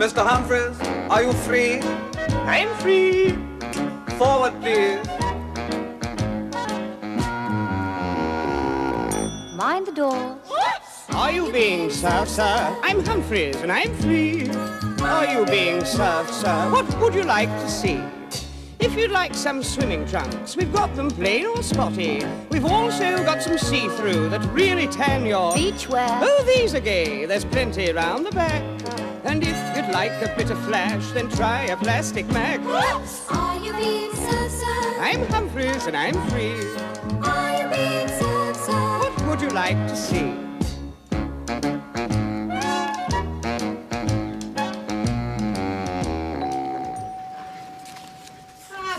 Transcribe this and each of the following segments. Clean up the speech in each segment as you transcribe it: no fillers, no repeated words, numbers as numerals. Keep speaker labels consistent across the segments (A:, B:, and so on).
A: Mr. Humphries, are you free?
B: I'm free.
A: Forward, please.
C: Mind the door.
B: Are you being served, sir? I'm Humphries, and I'm free. Are you being served, sir? What would you like to see? If you'd like some swimming trunks, we've got them plain or spotty. We've also got some see-through that really tan your...
C: Beachwear.
B: Oh, these are gay. There's plenty round the back. And if you'd like a bit of flash, then try a plastic Mac.
D: Are you being served, sir?
B: I'm Humphries, and I'm free.
D: Are you being served, sir?
B: What would you like to see?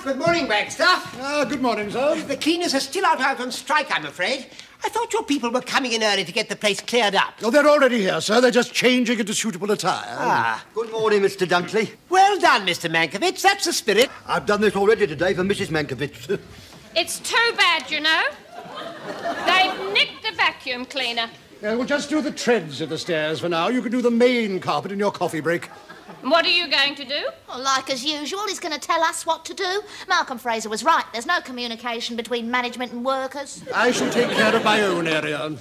E: Good morning, Wagstaff.
F: Good morning, sir.
E: The cleaners are still out on strike, I'm afraid. I thought your people were coming in early to get the place cleared up.
F: Oh, they're already here, sir. They're just changing into suitable attire.
G: Good morning, Mr. Dunkley.
E: Well done, Mr. Mankiewicz. That's the spirit.
G: I've done this already today for Mrs. Mankiewicz.
H: It's too bad, you know. They've nicked the vacuum cleaner.
F: We'll just do the treads of the stairs for now. You can do the main carpet in your coffee break.
H: What are you going to do?
C: Well, like as usual, he's going to tell us what to do. Malcolm Fraser was right. There's no communication between management and workers.
F: I shall take care of my own area.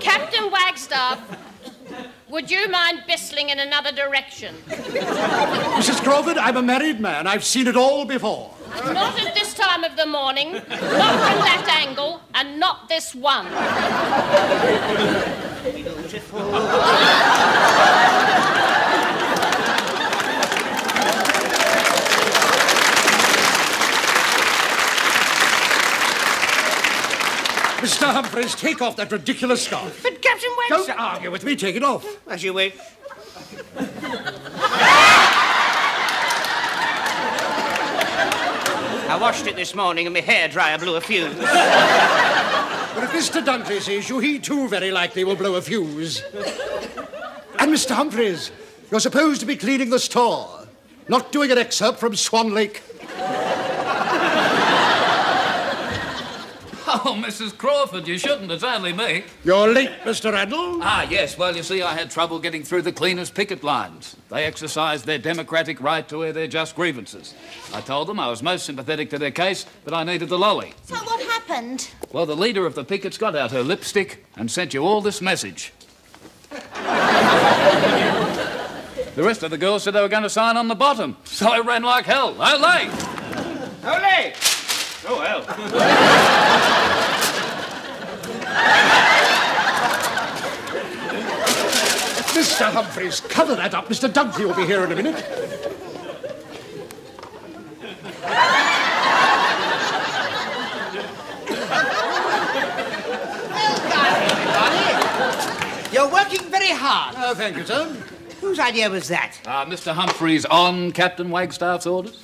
H: Captain Wagstaff, would you mind bistling in another direction?
F: Mrs. Crawford, I'm a married man. I've seen it all before.
H: Not at this time of the morning, not from that angle, and not this one.
E: Beautiful.
F: Mr. Humphries, take off that ridiculous scarf.
B: But Captain Wagstaff...
F: Don't argue with me. Take it off.
B: As you wish. I washed it this morning and my hairdryer blew a fuse.
F: But if Mr. Dunkley sees you, he too very likely will blow a fuse. And Mr. Humphries, you're supposed to be cleaning the store, not doing an excerpt from Swan Lake.
I: Oh, Mrs. Crawford, you shouldn't. It's only me.
F: You're late, Mr. Randall.
I: Yes. Well, you see, I had trouble getting through the cleaners' picket lines. They exercised their democratic right to air their just grievances. I told them I was most sympathetic to their case, but I needed the lolly.
C: So what happened?
I: Well, the leader of the pickets got out her lipstick and sent you all this message. The rest of the girls said they were going to sign on the bottom, so I ran like hell. Olé!
B: Olé! Oh, well.
F: Mr. Humphries, cover that up. Mr. Dunkley will be here in a minute.
E: Well done, everybody. You're working very hard.
F: Oh, thank you, sir.
E: Whose idea was that?
I: Mr. Humphries on Captain Wagstaff's orders?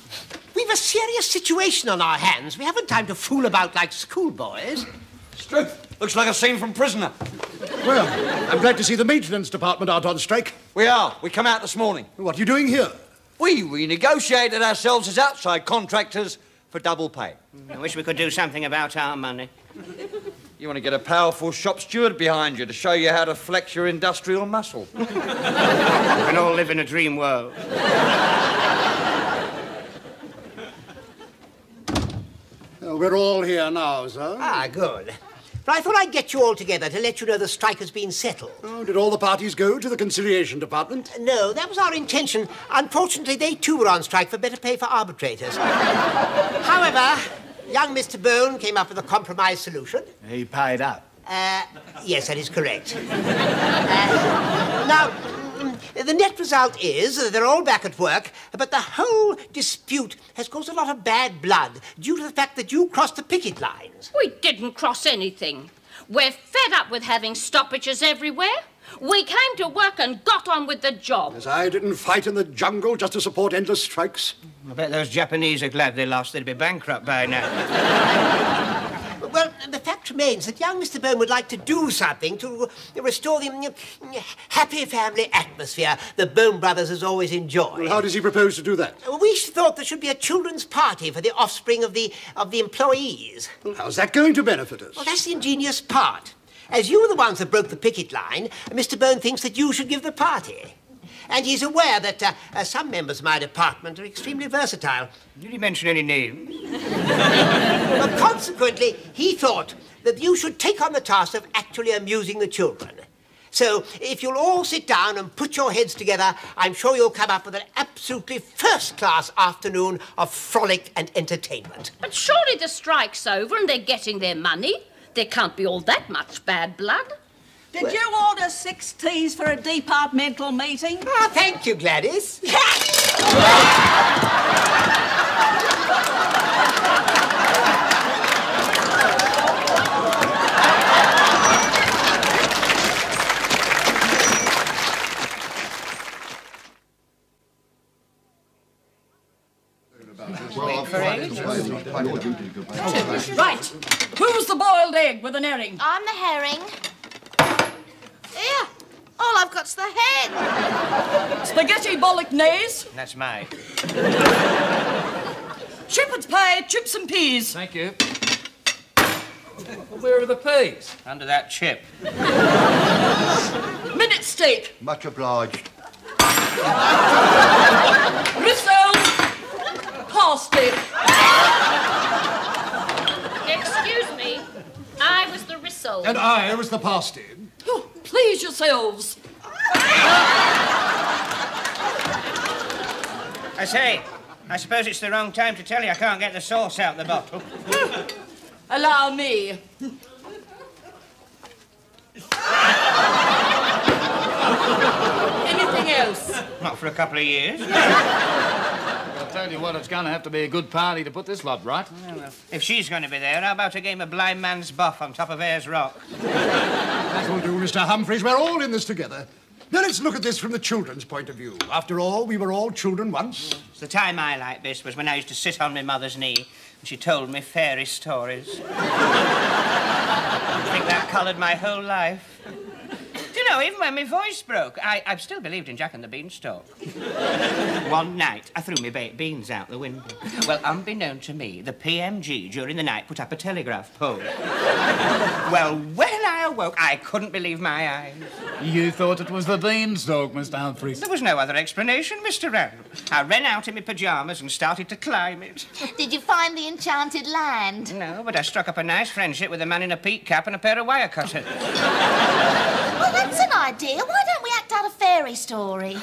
E: We've a serious situation on our hands. We haven't time to fool about like schoolboys.
G: It's true. Looks like a scene from Prisoner.
F: Well, I'm glad to see the maintenance department aren't on strike.
G: We are. We come out this morning.
F: What are you doing here?
G: We renegotiated ourselves as outside contractors for double pay.
B: I wish we could do something about our money.
G: You want to get a powerful shop steward behind you to show you how to flex your industrial muscle.
B: We can all live in a dream world.
F: We're all here now, sir.
E: Ah, good. But I thought I'd get you all together to let you know the strike has been settled.
F: Oh, did all the parties go to the conciliation department?
E: No, that was our intention. Unfortunately, they too were on strike for better pay for arbitrators. However, young Mr. Bone came up with a compromise solution.
G: He paid up.
E: Yes, that is correct. Now, the net result is that they're all back at work, but the whole dispute has caused a lot of bad blood due to the fact that you crossed the picket lines.
H: We didn't cross anything. We're fed up with having stoppages everywhere. We came to work and got on with the job.
F: As I didn't fight in the jungle just to support endless strikes.
B: I bet those Japanese are glad they lost. They'd be bankrupt by now.
E: Well, the fact fact remains that young Mr. Bone would like to do something to restore the happy family atmosphere the Bone brothers has always enjoyed.
F: Well, how does he propose to do that?
E: We thought there should be a children's party for the offspring of the employees.
F: Well, how's that going to benefit us?
E: Well, that's the ingenious part. As you were the ones that broke the picket line, Mr. Bone thinks that you should give the party. And he's aware that some members of my department are extremely versatile.
B: Did he mention any names?
E: But consequently, he thought that you should take on the task of actually amusing the children. So, if you'll all sit down and put your heads together, I'm sure you'll come up with an absolutely first-class afternoon of frolic and entertainment.
H: But surely the strike's over and they're getting their money. There can't be all that much bad blood.
J: Did you order 6 teas for a departmental meeting?
E: Ah, thank you, Gladys.
J: Right. Who's the boiled egg with an herring?
C: I'm the herring. Here, all I've got's the head.
J: Spaghetti bolognese?
B: That's mine.
J: Shepherd's pie, chips and peas.
I: Thank you. Well, where are the peas?
B: Under that chip.
J: Minute steak.
K: Much obliged.
J: Rissoles. Pasty.
H: Excuse me. I was the rissoles.
F: And I was the pasty.
J: Oh, please yourselves.
B: I say, I suppose it's the wrong time to tell you I can't get the sauce out the bottle.
J: Allow me. Anything else?
B: Not for a couple of years.
I: I'll tell you what, it's going to have to be a good party to put this lot right.
B: Well, if she's going to be there, how about a game of blind man's buff on top of Ayers Rock?
F: That'll do, Mr. Humphries. We're all in this together. Now let's look at this from the children's point of view. After all, we were all children once.
B: The time I liked this was when I used to sit on my mother's knee and she told me fairy stories. I think that coloured my whole life. Do you know, even when my voice broke, I still believed in Jack and the Beanstalk. One night, I threw my baked beans out the window. Well, unbeknown to me, the PMG during the night put up a telegraph pole. Well, when I awoke, I couldn't believe my eyes.
I: You thought it was the Beanstalk, Mr. Humphries.
B: There was no other explanation, Mr. Randall. I ran out in my pyjamas and started to climb it.
C: Did you find the enchanted land?
B: No, but I struck up a nice friendship with a man in a peak cap and a pair of wire cutters.
C: Well, that's an idea. Why don't we act out a fairy story?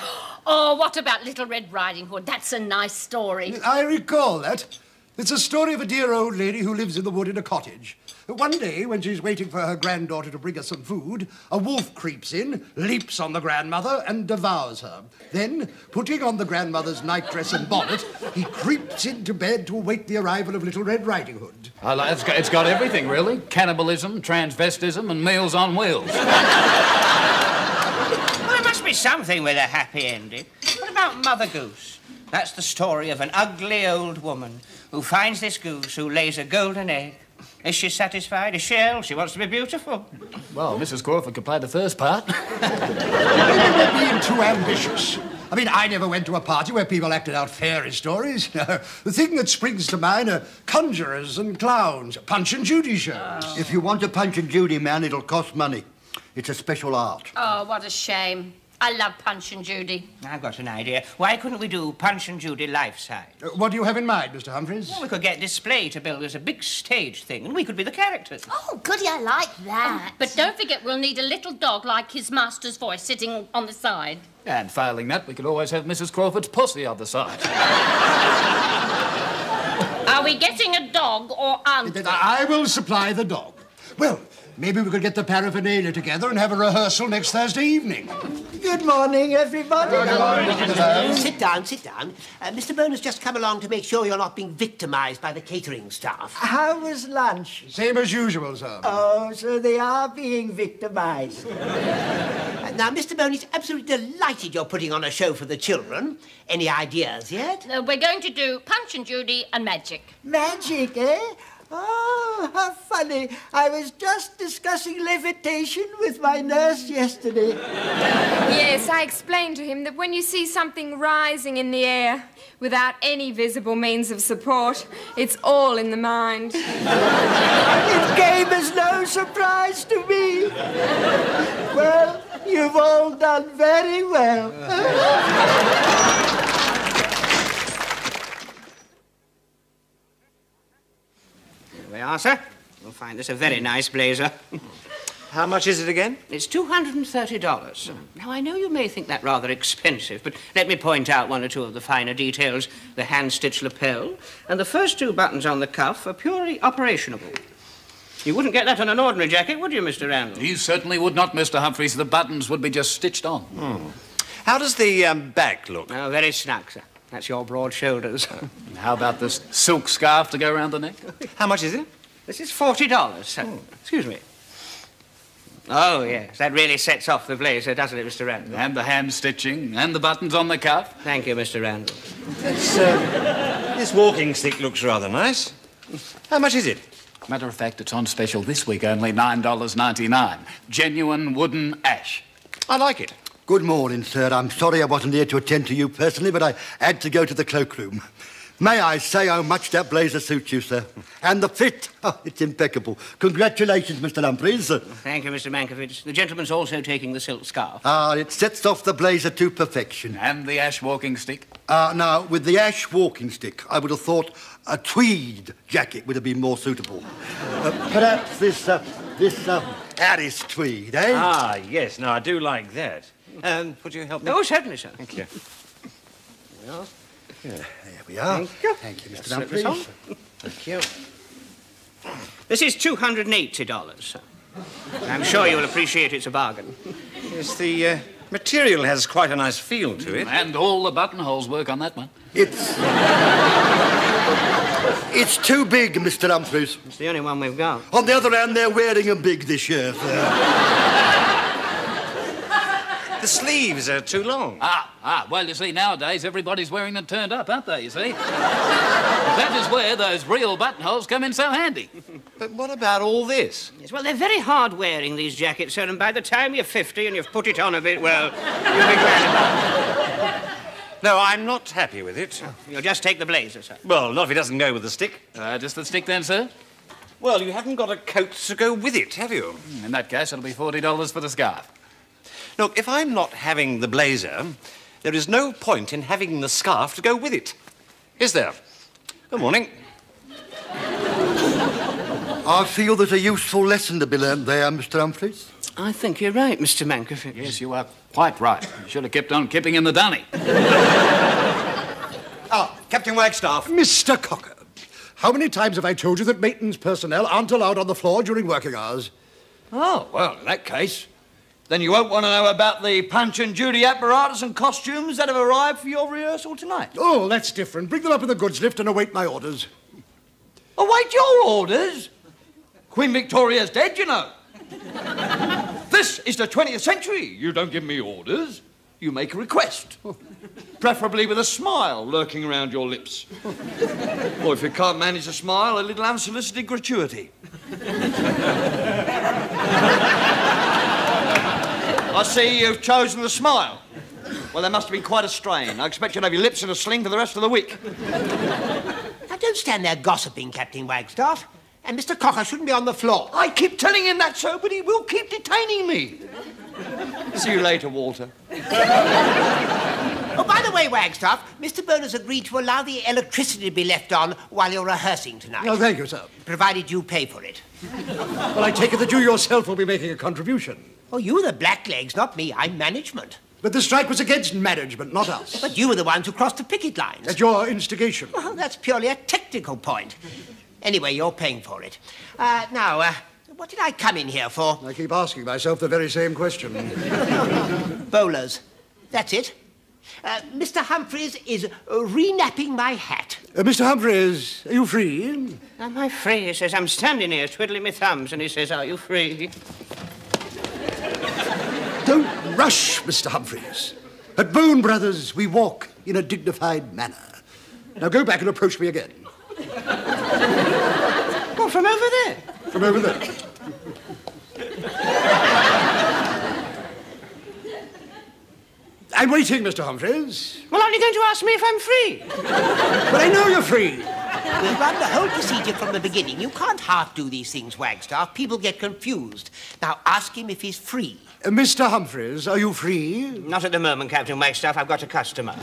H: Oh, what about Little Red Riding Hood? That's a nice story.
F: I recall that. It's a story of a dear old lady who lives in the wood in a cottage. One day, when she's waiting for her granddaughter to bring her some food, a wolf creeps in, leaps on the grandmother, and devours her. Then, putting on the grandmother's nightdress and bonnet, he creeps into bed to await the arrival of Little Red Riding Hood.
I: It's got everything, really. Cannibalism, transvestism, and Meals on Wheels.
B: Well, there must be something with a happy ending. What about Mother Goose? That's the story of an ugly old woman who finds this goose who lays a golden egg. Is she satisfied? Is she ill? She wants to be beautiful.
I: Well, Mrs. Crawford could play the first part.
F: You're being too ambitious. I mean, I never went to a party where people acted out fairy stories. No, the thing that springs to mind are conjurers and clowns, Punch and Judy shows.
K: If you want a Punch and Judy, man, it'll cost money. It's a special art.
H: Oh, what a shame. I love Punch and Judy.
B: I've got an idea. Why couldn't we do Punch and Judy life-size?
F: What do you have in mind, Mr. Humphries?
B: Well, we could get display to build as a big stage thing, and we could be the characters.
C: Oh, goody, I like that.
H: But don't forget, we'll need a little dog like his master's voice sitting on the side.
I: And failing that, we could always have Mrs. Crawford's pussy on the side.
H: Are we getting a dog or aren't we?
F: I will supply the dog. Well, maybe we could get the paraphernalia together and have a rehearsal next Thursday evening.
E: Good morning, everybody.
F: Good morning, Mr. Bone.
E: Sit down, sit down. Mr. Bone has just come along to make sure you're not being victimised by the catering staff.
L: How was lunch?
F: Same as usual, sir.
L: Oh, so they are being victimised.
E: Now, Mr. Bone is absolutely delighted you're putting on a show for the children. Any ideas yet?
H: We're going to do Punch and Judy and magic.
L: Magic, eh? Oh, how funny. funny. I was just discussing levitation with my nurse yesterday.
M: Yes, I explained to him that when you see something rising in the air without any visible means of support, it's all in the mind.
L: It came as no surprise to me. Well, you've all done very well.
B: Here we are, sir. You'll find this a very nice blazer.
N: How much is it again?
B: It's $230. Now, I know you may think that rather expensive, but let me point out one or two of the finer details. The hand-stitched lapel and the first two buttons on the cuff are purely operationable. You wouldn't get that on an ordinary jacket, would you, Mr. Randall?
I: You certainly would not, Mr. Humphries. The buttons would be just stitched on.
N: How does the back look?
B: Oh, very snug, sir. That's your broad shoulders.
I: And how about this silk scarf to go around the neck?
N: How much is it?
B: This is $40, sir. Excuse me. Oh, yes. That really sets off the blazer, doesn't it, Mr. Randall?
I: And the hand stitching, and the buttons on the cuff.
B: Thank you, Mr. Randall.
N: This walking stick looks rather nice. How much is it?
I: Matter of fact, it's on special this week, only $9.99. Genuine wooden ash.
N: I like it.
K: Good morning, sir. I'm sorry I wasn't here to attend to you personally, but I had to go to the cloakroom. May I say how much that blazer suits you, sir? And the fit, it's impeccable. Congratulations, Mr. Humphries.
B: Thank you, Mr. Mankiewicz. The gentleman's also taking the silk scarf.
K: It sets off the blazer to perfection.
I: And the ash walking stick?
K: Now, with the ash walking stick, I would have thought a tweed jacket would have been more suitable. Perhaps this Harris tweed, eh?
N: Ah, yes. No, I do like that. Would you help me?
B: Oh, certainly, sir.
N: Thank you.
B: Well,
K: there we are.
B: Thank you.
K: Thank you, Mr.
B: Slip this
K: Humphries.
B: on.
N: Thank you.
B: This is $280, sir. I'm sure you'll appreciate it's a bargain.
N: Yes, the material has quite a nice feel to it.
I: And all the buttonholes work on that one.
K: It's too big, Mr. Humphries.
B: It's the only one we've got.
K: On the other hand, they're wearing them big this year, sir.
N: The sleeves are too long.
I: Well, you see, nowadays everybody's wearing them turned up, aren't they, you see? That is where those real buttonholes come in so handy.
N: But what about all this?
B: Yes, well, they're very hard wearing, these jackets, sir, and by the time you're 50 and you've put it on a bit, well, you'll be glad about it.
N: No, I'm not happy with it.
B: You'll just take the blazer, sir.
N: Well, not if it doesn't go with the stick.
I: Just the stick then, sir?
N: Well, you haven't got a coat to go with it, have you?
I: In that case, it'll be $40 for the scarf.
N: Look, if I'm not having the blazer, there is no point in having the scarf to go with it. Is there? Good morning.
K: I feel there's a useful lesson to be learned there, Mr. Humphries.
B: I think you're right, Mr. Mankiewicz.
I: Yes, you are quite right. You should have kept on kipping in the dunny.
N: Captain Wagstaff.
F: Mr. Cocker, how many times have I told you that maintenance personnel aren't allowed on the floor during working hours?
G: Oh, well, in that case, then you won't want to know about the Punch and Judy apparatus and costumes that have arrived for your rehearsal tonight.
F: Oh, that's different. Bring them up in the goods lift and await my orders.
G: Await your orders? Queen Victoria's dead, you know. This is the 20th century. You don't give me orders. You make a request. Preferably with a smile lurking around your lips. Or if you can't manage a smile, a little unsolicited gratuity. I see you've chosen the smile. Well, there must have been quite a strain. I expect you'll have your lips in a sling for the rest of the week.
E: Now, don't stand there gossiping, Captain Wagstaff. And Mr. Cocker shouldn't be on the floor.
G: I keep telling him that, sir, but he will keep detaining me. See you later, Walter.
E: Oh, by the way, Wagstaff, Mr. Boner's agreed to allow the electricity to be left on while you're rehearsing tonight.
F: Oh, thank you, sir.
E: Provided you pay for it.
F: Well, I take it that you yourself will be making a contribution.
E: Oh, you were the blacklegs, not me. I'm management.
F: But the strike was against management, not us.
E: But you were the ones who crossed the picket lines.
F: At your instigation.
E: Well, that's purely a technical point. Anyway, you're paying for it. Now, what did I come in here for?
F: I keep asking myself the very same question.
E: Bowlers. That's it. Mr. Humphries is renapping my hat.
F: Mr. Humphries, are you free?
B: Am I free? He says, I'm standing here twiddling my thumbs, and he says, are you free?
F: Don't rush, Mr. Humphries. At Bone Brothers, we walk in a dignified manner. Now go back and approach me again.
B: What, from over there?
F: From over there. I'm waiting, Mr. Humphries.
B: Well, aren't you going to ask me if I'm free?
F: But I know you're free.
E: We've run the whole procedure from the beginning. You can't half do these things, Wagstaff. People get confused. Now, ask him if he's free.
F: Mr. Humphries, are you free?
B: Not at the moment, Captain Wagstaff. I've got a customer.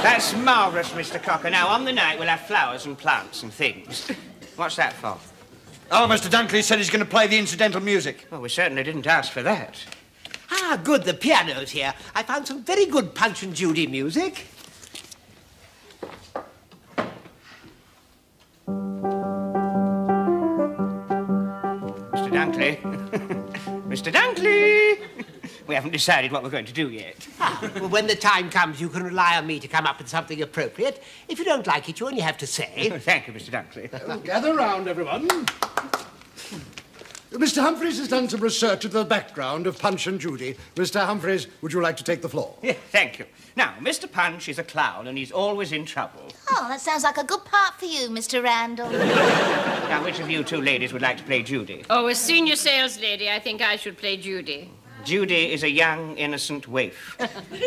B: That's marvellous, Mr. Cocker. Now, on the night, we'll have flowers and plants and things. What's that for?
G: Oh, Mr. Dunkley said he's going to play the incidental music.
B: Well, we certainly didn't ask for that.
E: Ah, good, the piano's here. I found some very good Punch and Judy music.
B: Mr. Dunkley. Mr. Dunkley! We haven't decided what we're going to do yet.
E: Well, when the time comes, you can rely on me to come up with something appropriate. If you don't like it, you only have to say.
B: Thank you, Mr. Dunkley.
F: Gather round, everyone. Mr. Humphries has done some research into the background of Punch and Judy. Mr. Humphries, would you like to take the floor?
B: Yeah, thank you. Now, Mr. Punch is a clown and he's always in trouble.
C: Oh, that sounds like a good part for you, Mr. Randall.
B: Now, which of you two ladies would like to play Judy?
H: Oh, as senior sales lady, I think I should play Judy.
B: Judy is a young, innocent waif.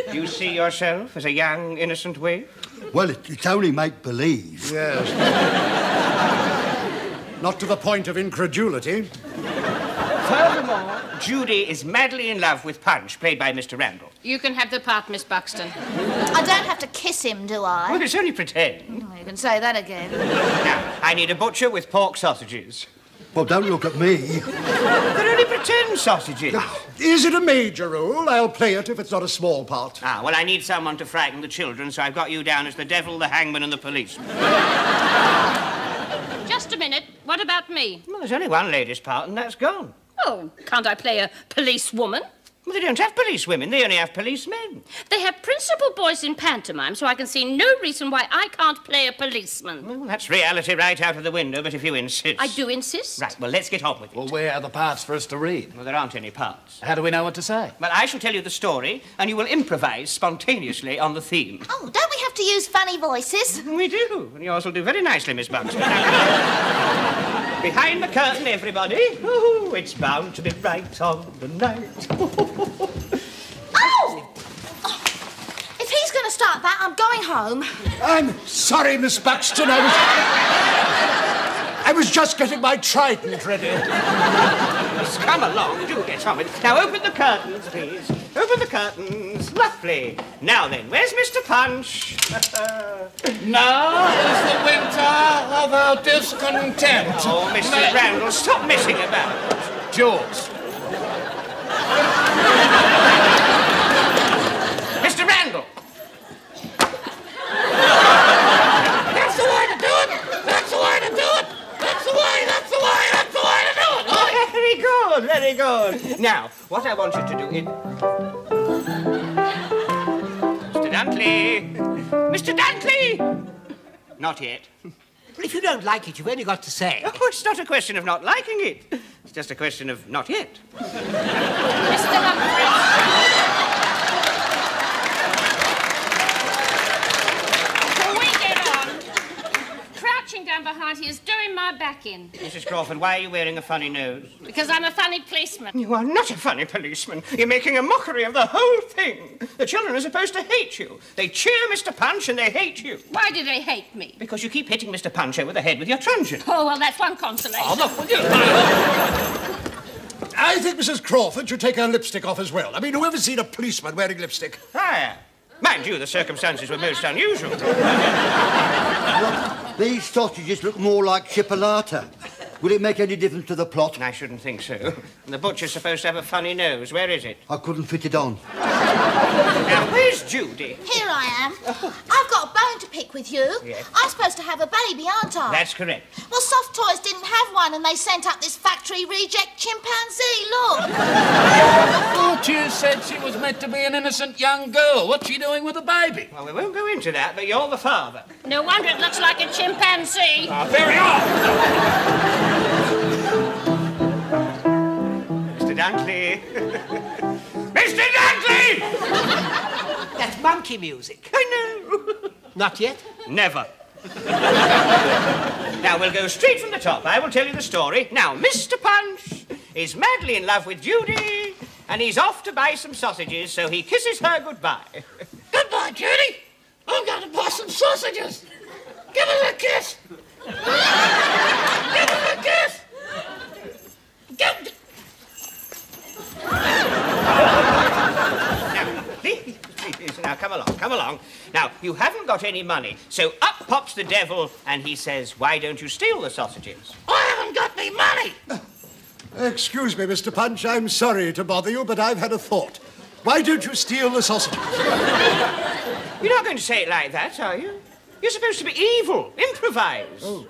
B: Do you see yourself as a young, innocent waif?
K: Well, it's only make-believe.
F: Yes. Not to the point of incredulity.
B: Furthermore, Judy is madly in love with Punch, played by Mr. Randall.
H: You can have the part, Miss Buxton.
C: I don't have to kiss him, do I?
B: Well, it's only pretend.
C: Oh, you can say that again.
B: Now, I need a butcher with pork sausages.
K: Well, don't look at me.
B: They're only pretend sausages.
F: Is it a major role? I'll play it if it's not a small part.
B: Ah, well, I need someone to frighten the children, so I've got you down as the devil, the hangman, and the policeman.
H: Just a minute. What about me?
B: Well, there's only one lady's part, and that's gone.
H: Oh, can't I play a policewoman?
B: Well, they don't have policewomen. They only have policemen.
H: They have principal boys in pantomime, so I can see no reason why I can't play a policeman.
B: Well, that's reality right out of the window, but if you insist...
H: I do insist.
B: Right, well, let's get on with it.
I: Well, where are the parts for us to read?
B: Well, there aren't any parts.
I: How do we know what to say?
B: Well, I shall tell you the story, and you will improvise spontaneously on the theme.
C: Oh, don't we have to use funny voices?
B: We do, and yours will do very nicely, Miss Buxton. Behind the curtain, everybody. Ooh, it's bound to be right on the night.
C: Oh! If he's going to start that, I'm going home.
F: I'm sorry, Miss Buxton. I was just getting my trident ready.
B: Just come along, do get on with it. Now, open the curtains, please. Open the curtains. Lovely. Now then, where's Mr. Punch?
O: Now is the winter of our discontent.
B: Oh, Mr. Randall, stop messing about.
I: Jaws.
B: Mr. Randall!
O: That's the way to do it! That's the way to do it! That's the way to do it!
B: Oh, very good, very good. Now, what I want you to do is... Mr. Dunkley! Mr. Dunkley! Not yet.
E: Well, if you don't like it, you've only got to say.
B: Oh, it's not a question of not liking it. It's just a question of not yet.
H: Mr. Humphries. Can we get on? Crouching down behind here is doing my back in.
B: Mrs. Crawford, why are you wearing a funny nose?
H: Because I'm a funny policeman.
B: You are not a funny policeman. You're making a mockery of the whole thing. The children are supposed to hate you. They cheer Mr. Punch and they hate you.
H: Why do they hate me?
B: Because you keep hitting Mr. Punch over the head with your truncheon.
H: Oh, well, that's one consolation.
B: Oh, look, will you?
F: I think Mrs. Crawford should take her lipstick off as well. I mean, whoever's seen a policeman wearing lipstick?
B: Ah, mind you, the circumstances were most unusual.
K: These sausages look more like chipolata. Will it make any difference to the plot?
B: I shouldn't think so. The butcher's supposed to have a funny nose. Where is it?
K: I couldn't fit it on.
B: Now, where's Judy?
C: Here I am. I've got a bone to pick with you.
B: Yes.
C: I'm supposed to have a baby, aren't I?
B: That's correct.
C: Well, Soft Toys didn't have one, and they sent up this factory reject chimpanzee. Look.
I: I thought you said she was meant to be an innocent young girl. What's she doing with a baby?
B: Well, we won't go into that, but you're the father.
H: No wonder it looks like a chimpanzee.
B: Very odd. Mr. Dunkley. Mr. Dunkley!
E: That's monkey music.
B: I know.
E: Not yet?
B: Never. Now, we'll go straight from the top. I will tell you the story. Now, Mr. Punch is madly in love with Judy, and he's off to buy some sausages, so he kisses her goodbye.
O: Goodbye, Judy. I'm going to buy some sausages. Give us a kiss. Give us a kiss.
B: Now, come along. Now, you haven't got any money, so up pops the devil, and he says, why don't you steal the sausages?
O: I haven't got any money.
F: Excuse me, Mr. Punch, I'm sorry to bother you, but I've had a thought. Why don't you steal the sausages?
B: You're not going to say it like that, are you? You're supposed to be evil. Improvise.
F: Oh.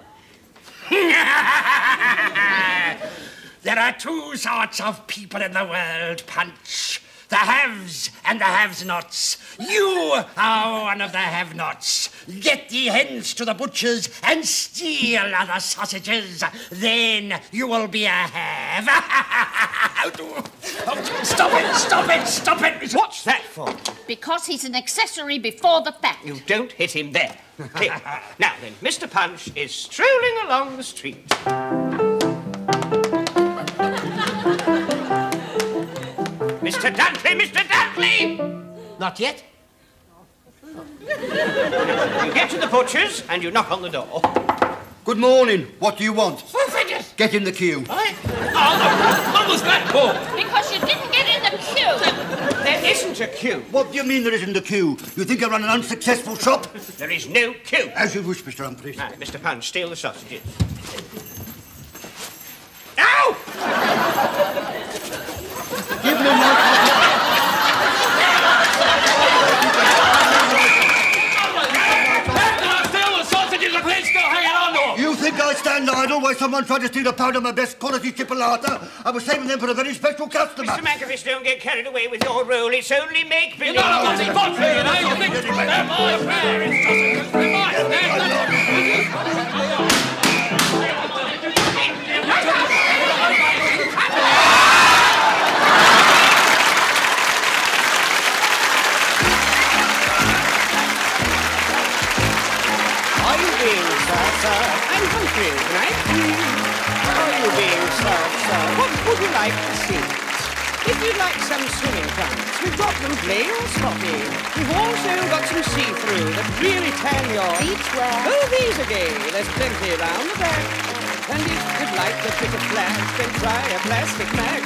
P: There are two sorts of people in the world, Punch. The haves and the have-nots. You are one of the have-nots. Get ye hence to the butcher's and steal other sausages. Then you will be a have. Stop it!
B: What's that for?
H: Because he's an accessory before the fact.
B: You don't hit him there. Here. Now then, Mr. Punch is strolling along the street. Mr. Dunkley!
E: Not yet?
B: You get to the butcher's and you knock on the door.
K: Good morning. What do you want?
O: Sausages.
K: Get in the queue.
I: What was that for?
H: Because you didn't get in the queue.
B: There isn't a queue.
K: What do you mean there isn't a queue? You think I run an unsuccessful shop?
B: There is no queue.
K: As you wish, Mr. Humphries.
B: Right, Mr. Punch, steal the sausages.
K: Ow! Give me my... You think I stand idle while someone tried to steal a pound of my best quality chipolata? I was saving them for a very special customer.
B: Mr. Mankiewicz, don't get carried away with your role. It's only make-believe.
I: You're not a bloody butcher, you know. You think they're my fare. It's sausages for mine.
B: Are you being served, sir? I'm Humphries, and I'm free. Are you being served, sir? What would you like to see? If you'd like some swimming trunks, we've got them plain or sloppy. We've also got some see-through that really tan your
C: beachwear.
B: Oh, these are gay. There's plenty round the back. And if you'd like to fit a flash, then try a plastic mag.